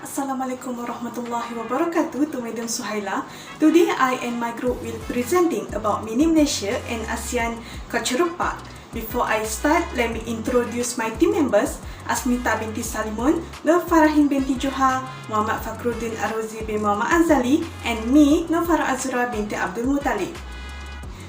Assalamualaikum warahmatullahi wabarakatuh to Madam Suhaila. Today I and my group will presenting about Mini Malaysia and ASEAN Cultural Park. Before I start, let me introduce my team members. Asnita binti Salimon, NURFARAHIN binti JOHAR, Muhammad FAKHRUDDin ARROZI bin Muhammad AZALI, and me, NURFARAH AZURA binti ABDUL MUTALIB.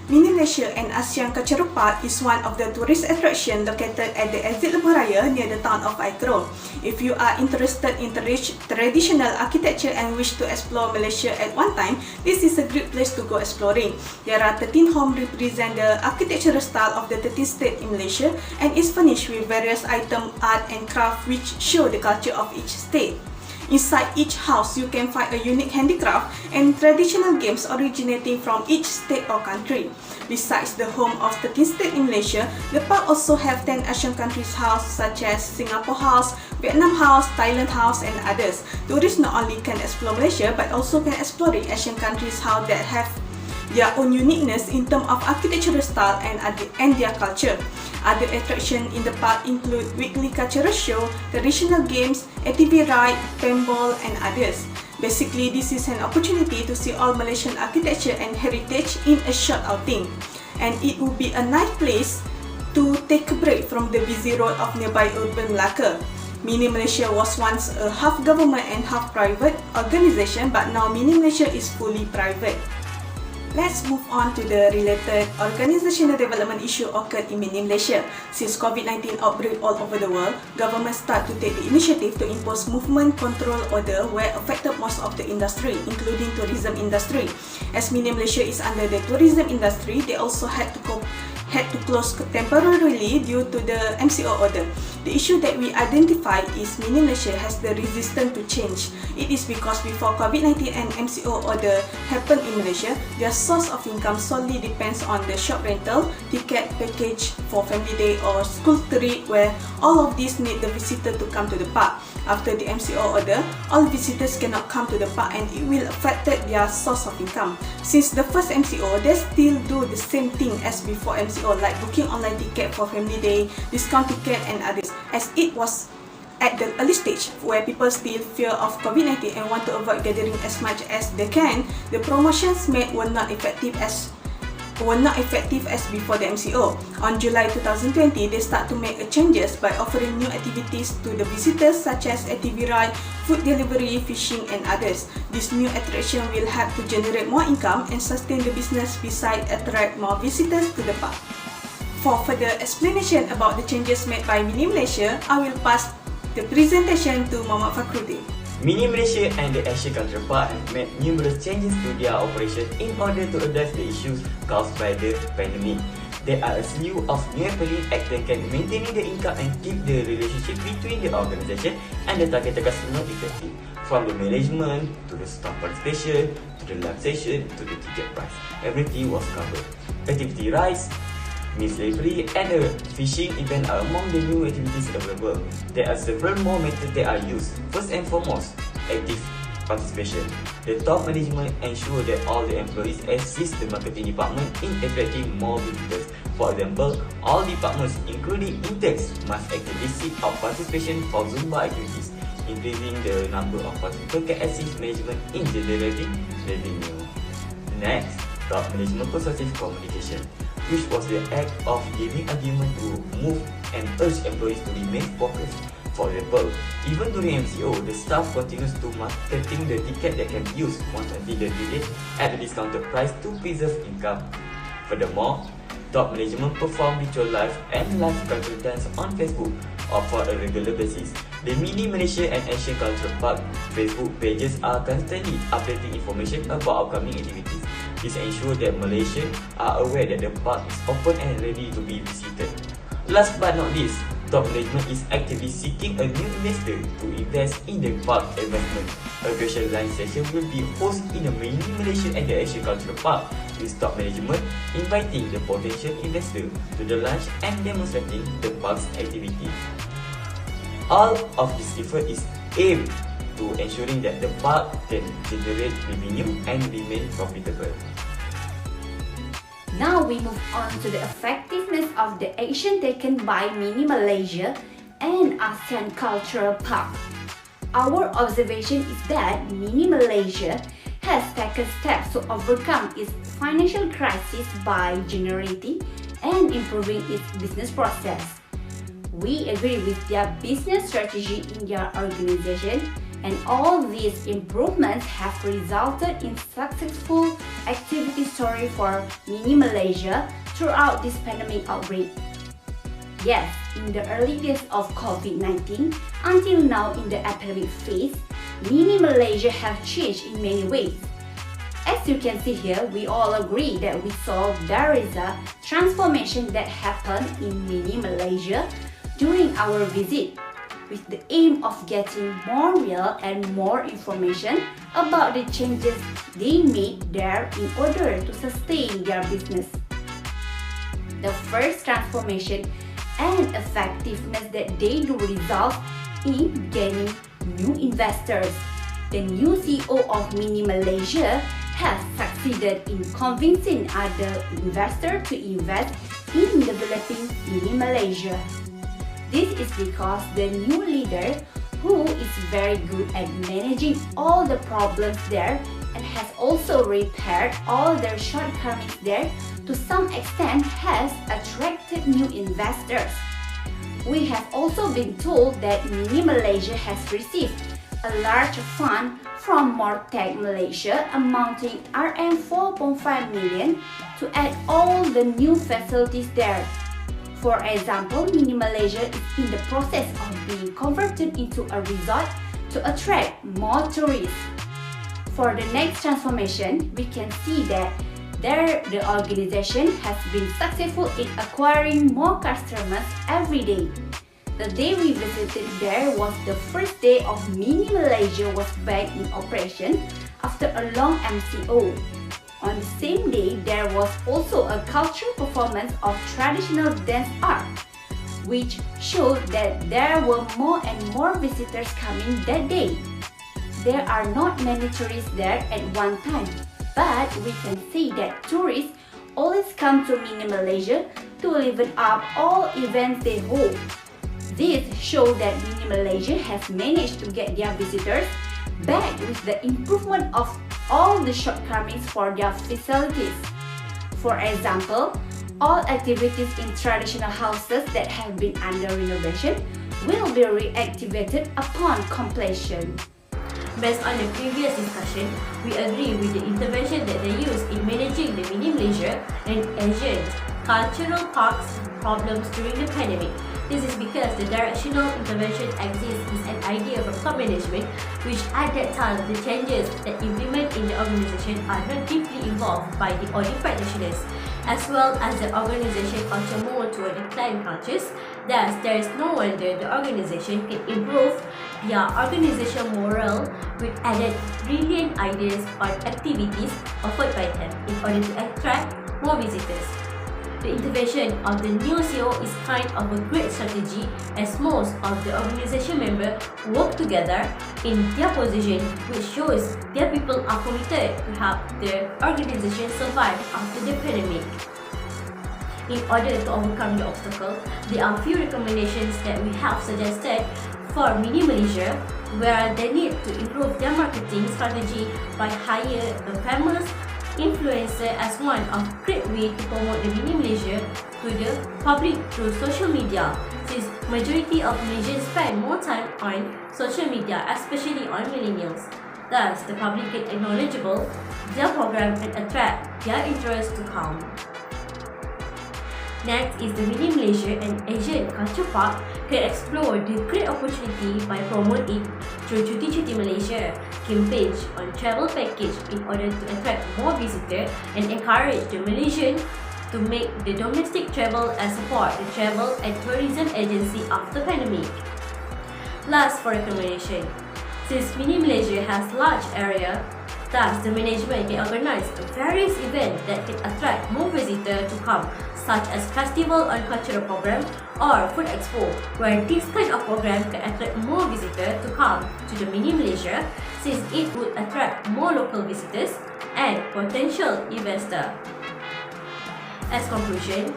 Mini Malaysia and ASEAN Cultural Park is one of the tourist attraction located at the exit Lebuhraya near the town of Aikro. If you are interested in traditional architecture and wish to explore Malaysia at one time, this is a great place to go exploring. There are 13 homes represent the architectural style of the 13 states in Malaysia and is furnished with various items, art and craft which show the culture of each state. Inside each house, you can find a unique handicraft and traditional games originating from each state or country. Besides the home of 13 states in Malaysia, the park also have 10 Asian countries house such as Singapore House, Vietnam House, Thailand House and others. Tourists not only can explore Malaysia but also can explore Asian countries house that have their own uniqueness in terms of architectural style and their culture. Other attractions in the park include weekly cultural show, traditional games, ATV ride, paintball and others. Basically, this is an opportunity to see all Malaysian architecture and heritage in a short outing. And it would be a nice place to take a break from the busy road of nearby urban Melaka. Mini Malaysia was once a half government and half private organisation, but now Mini Malaysia is fully private. Let's move on to the related organizational development issue occurred in Mini Malaysia. Since COVID-19 outbreak all over the world, government start to take the initiative to impose movement control order where affected most of the industry, including tourism industry. As Mini Malaysia is under the tourism industry, they also had to close temporarily due to the MCO order. The issue that we identify is Mini Malaysia has the resistance to change. It is because before COVID-19 and MCO order happened in Malaysia, their source of income solely depends on the shop rental, ticket package for family day or school trip, where all of these need the visitor to come to the park. After the MCO order, all visitors cannot come to the park and it will affect their source of income. Since the first MCO, they still do the same thing as before MCO, like booking online ticket for family day, discount ticket and others, as it was at the early stage where people still fear of COVID-19 and want to avoid gathering as much as they can. The promotions made were not effective as before the MCO. On July 2020, they start to make changes by offering new activities to the visitors such as ATV ride, food delivery, fishing and others. This new attraction will help to generate more income and sustain the business besides attract more visitors to the park. For further explanation about the changes made by Mini Malaysia, I will pass the presentation to Muhammad FAKHRUDDin. Mini Malaysia and the Asia Cultural Park have made numerous changes to their operation in order to address the issues caused by the pandemic. There are a slew of new appealing actions can maintaining the income and keep the relationship between the organisation and the targeted customer effective. From the management to the staff participation to the live session to the ticket price, everything was covered. Activity rise, meal slavery and a fishing event are among the new activities available. There are several more methods that are used. First and foremost, active participation. The top management ensure that all the employees assist the marketing department in attracting more visitors. For example, all departments including interns must actively seek out participation for Zumba activities. Increasing the number of participants can assist management in generating revenue. Next, top management persuasive communication, which was the act of giving argument to move and urge employees to remain focused. For example, even during MCO, the staff continues to marketing the ticket that can be used once until the due date at a discounted price to preserve income. Furthermore, top management perform virtual live and live cultural dance on Facebook or for a regular basis. The Mini Malaysia and Asia Cultural Park Facebook pages are constantly updating information about upcoming activities. This ensures that Malaysians are aware that the park is open and ready to be visited. Last but not least, top management is actively seeking a new investor to invest in the park investment. A virtual lunch session will be hosted in the Mini Malaysia and the Asia Cultural Park, with top management inviting the potential investor to the lunch and demonstrating the park's activity. All of this effort is aimed to ensuring that the park can generate revenue and remain profitable. Now we move on to the effectiveness of the action taken by Mini Malaysia and ASEAN Cultural Park. Our observation is that Mini Malaysia has taken steps to overcome its financial crisis by generating and improving its business process. We agree with their business strategy in their organization, and all these improvements have resulted in successful activity story for Mini Malaysia throughout this pandemic outbreak. Yes, in the early days of COVID-19 until now in the epidemic phase, Mini Malaysia have changed in many ways. As you can see here, we all agree that we saw there is a transformation that happened in Mini Malaysia during our visit, with the aim of getting more real and more information about the changes they made there in order to sustain their business. The first transformation and effectiveness that they do result in gaining new investors. The new CEO of Mini Malaysia has succeeded in convincing other investors to invest in developing Mini Malaysia. This is because the new leader, who is very good at managing all the problems there and has also repaired all their shortcomings there, to some extent has attracted new investors. We have also been told that Mini Malaysia has received a large fund from MOHD Malaysia amounting RM4.5 million to add all the new facilities there. For example, Mini Malaysia is in the process of being converted into a resort to attract more tourists. For the next transformation, we can see that the organization has been successful in acquiring more customers every day. The day we visited there was the first day of Mini Malaysia was back in operation after a long MCO. On the same day, there was also a cultural performance of traditional dance art, which showed that there were more and more visitors coming that day. There are not many tourists there at one time, but we can say that tourists always come to Mini Malaysia to liven up all events they hold. This shows that Mini Malaysia has managed to get their visitors back with the improvement of all the shortcomings for their facilities. For example, all activities in traditional houses that have been under renovation will be reactivated upon completion. Based on the previous discussion, we agree with the intervention that they use in managing the Mini Malaysia and Asian cultural parks problems during the pandemic. This is because the directional intervention exists is an idea from top management, which at that time the changes that implement in the organization are not deeply involved by the audit practitioners, as well as the organization culture more toward the client cultures. Thus, there is no wonder the organization can improve their organization morale with added brilliant ideas or activities offered by them in order to attract more visitors. The intervention of the new CEO is kind of a great strategy, as most of the organization members work together in their position, which shows their people are committed to help the organization survive after the pandemic. In order to overcome the obstacle, there are few recommendations that we have suggested for Mini Malaysia, where they need to improve their marketing strategy by hire a famous influencer as one of great way to promote the Mini Malaysia to the public through social media, since majority of Malaysians spend more time on social media, especially on millennials. Thus, the public get knowledgeable their program and attract their interest to come. Next is the Mini Malaysia and Asian Culture Park can explore the great opportunity by promoting it through Cuti Malaysia campaign on travel package in order to attract more visitors and encourage the Malaysian to make the domestic travel and support the travel and tourism agency after pandemic. Last for recommendation, since Mini Malaysia has large area, thus the management can organize various events that can attract more visitors to come, such as festival or cultural program or food expo, where this kind of program can attract more visitors to come to the Mini Malaysia, since it would attract more local visitors and potential investors. As conclusion,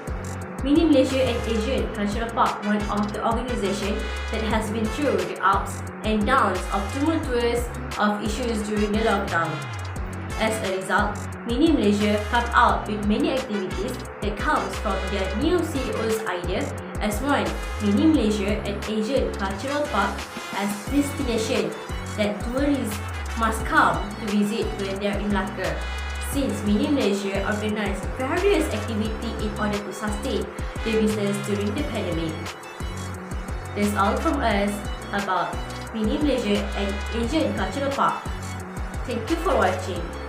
Mini Malaysia and Asian Cultural Park, one of the organisations that has been through the ups and downs of tumultuous of issues during the lockdown. As a result, Mini Malaysia come out with many activities that comes from their new CEO's idea as one Mini Malaysia and Asian Cultural Park as destination that tourists must come to visit when they are in Malacca. Since Mini Malaysia organised various activities in order to sustain the business during the pandemic. That's all from us about Mini Malaysia and Asian Cultural Park. Thank you for watching.